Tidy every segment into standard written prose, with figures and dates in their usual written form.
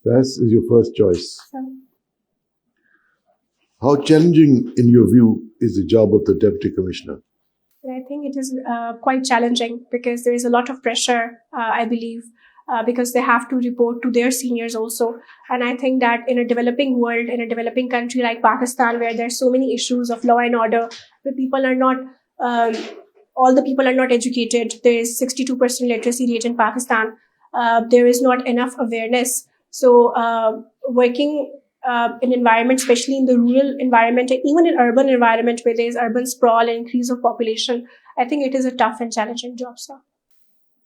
That is your first choice. So, How challenging, in your view, is the job of the Deputy Commissioner? I think it is quite challenging because there is a lot of pressure, I believe, because they have to report to their seniors also. And I think that in a developing world, in a developing country like Pakistan, where there are so many issues of law and order, where people are not, um, all the people are not educated. There is 62% literacy rate in Pakistan. There is not enough awareness. So working in environment, especially in the rural environment, and even in urban environment where there is urban sprawl and increase of population, I think it is a tough and challenging job, sir.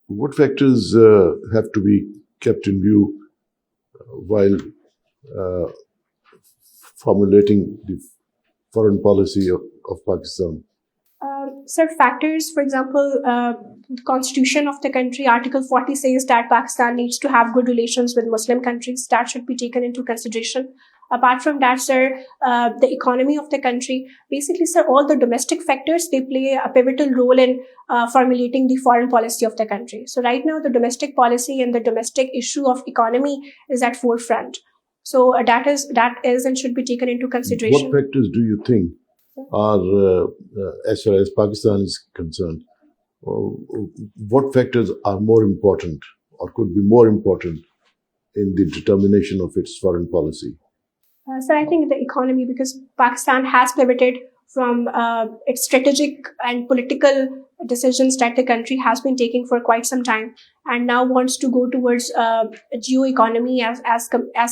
What factors have to be kept in view while uh, formulating the foreign policy of Pakistan? Sir, factors, for example, the constitution of the country, Article 40 says that Pakistan needs to have good relations with Muslim countries. That should be taken into consideration. Apart from that, sir, the economy of the country, basically, sir, all the domestic factors, they play a pivotal role in formulating the foreign policy of the country. So right now, the domestic policy and the domestic issue of economy is at forefront. So that is and should be taken into consideration. What factors do you think are, as far as Pakistan is concerned, what factors are more important or could be more important in the determination of its foreign policy? So I think the economy, because Pakistan has pivoted from its strategic and political decisions that the country has been taking for quite some time, and now wants to go towards geo economy as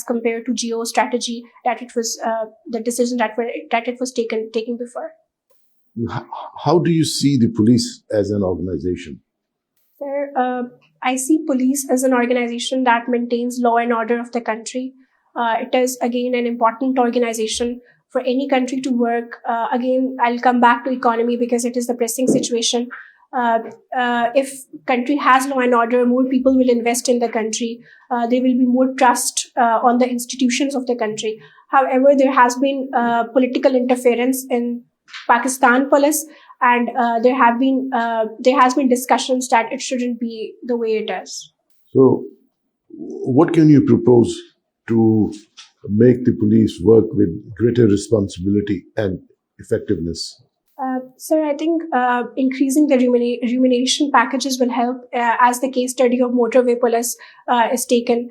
compared to geo strategy that it was the decision that it was taking before. How do you see the police as an organization? Sir, I see police as an organization that maintains law and order of the country. It is, again, an important organization for any country to work. Again, I'll come back to economy because it is the pressing situation. If country has law and order, more people will invest in the country. There will be more trust on the institutions of the country. However, there has been political interference in Pakistan police, and there has been discussions that it shouldn't be the way it is. So, what can you propose to make the police work with greater responsibility and effectiveness? Sir, I think increasing the remuneration packages will help, as the case study of motorway police is taken.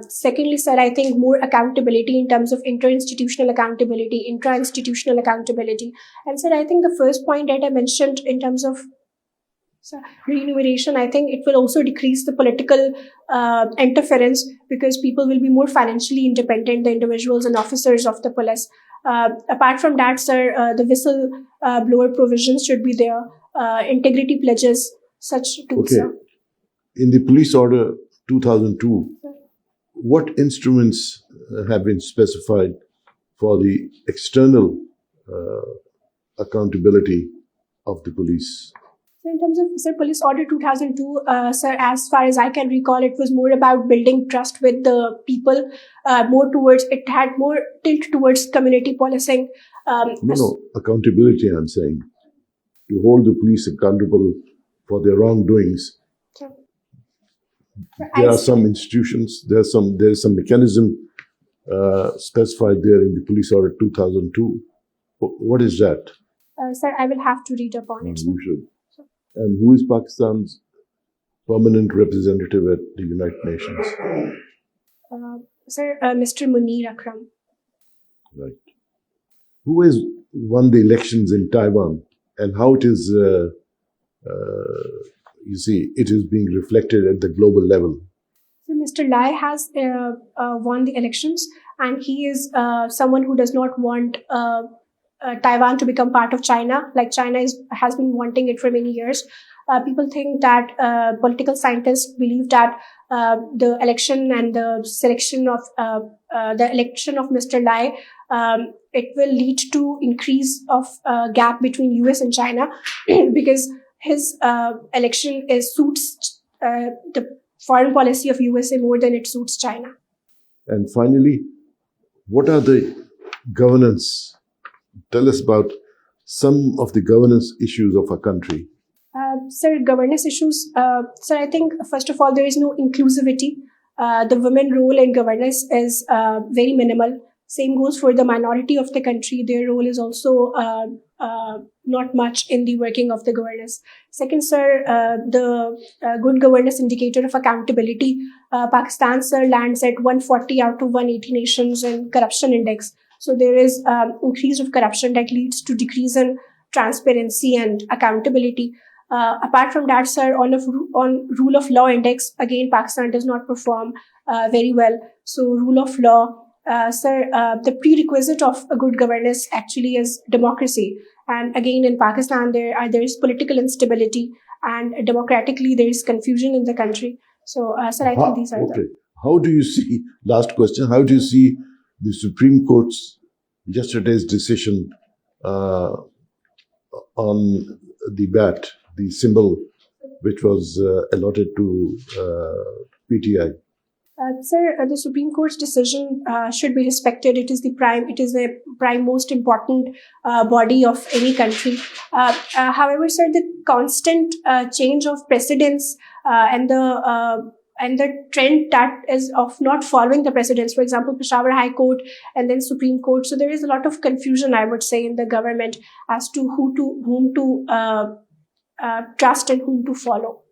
Secondly, sir, I think more accountability in terms of inter-institutional accountability, intra-institutional accountability. And sir, I think the first point that I mentioned in terms of remuneration, I think it will also decrease the political interference because people will be more financially independent, the individuals and officers of the police. Apart from that, sir, the whistle blower provisions should be there, integrity pledges, such tools. Okay. In the Police Order 2002, what instruments have been specified for the external accountability of the police? So in terms of, sir, Police Order 2002, sir, as far as I can recall, it was more about building trust with the people, it had more tilt towards community policing. No, accountability, I'm saying. To hold the police accountable for their wrongdoings. Sure. There are some institutions, there is some mechanism specified there in the Police Order 2002. What is that? Sir, I will have to read up on it. You should. And who is Pakistan's permanent representative at the United Nations? Sir, Mr. Munir Akram. Right. Who has won the elections in Taiwan, and how it is, you see, it is being reflected at the global level? So Mr. Lai has won the elections, and he is someone who does not want Taiwan to become part of China, like China has been wanting it for many years. People think that political scientists believe that the election and the selection of Mr. Lai, it will lead to increase of gap between US and China because his election suits the foreign policy of USA more than it suits China. And finally, what are the governance? Tell us about some of the governance issues of our country. Sir, governance issues. Sir, I think, first of all, there is no inclusivity. the women role in governance is very minimal. Same goes for the minority of the country. Their role is also not much in the working of the governance. Second, sir, the good governance indicator of accountability. Pakistan, sir, lands at 140 out of 180 nations in corruption index. So there is increase of corruption that leads to decrease in transparency and accountability. Apart from that, sir, on rule of law index, again, Pakistan does not perform very well. So rule of law, sir, the prerequisite of a good governance actually is democracy. And again, in Pakistan, there is political instability, and democratically there is confusion in the country. So, sir, I think these are Okay. How do you see, last question, how do you see the Supreme Court's yesterday's decision on the bat, the symbol which was allotted to PTI? Sir, the Supreme Court's decision should be respected. It is the prime most important body of any country. However, sir, the constant change of precedents and the trend that is of not following the precedents, for example, Peshawar High Court and then Supreme Court. So there is a lot of confusion, I would say, in the government as to whom to trust and whom to follow.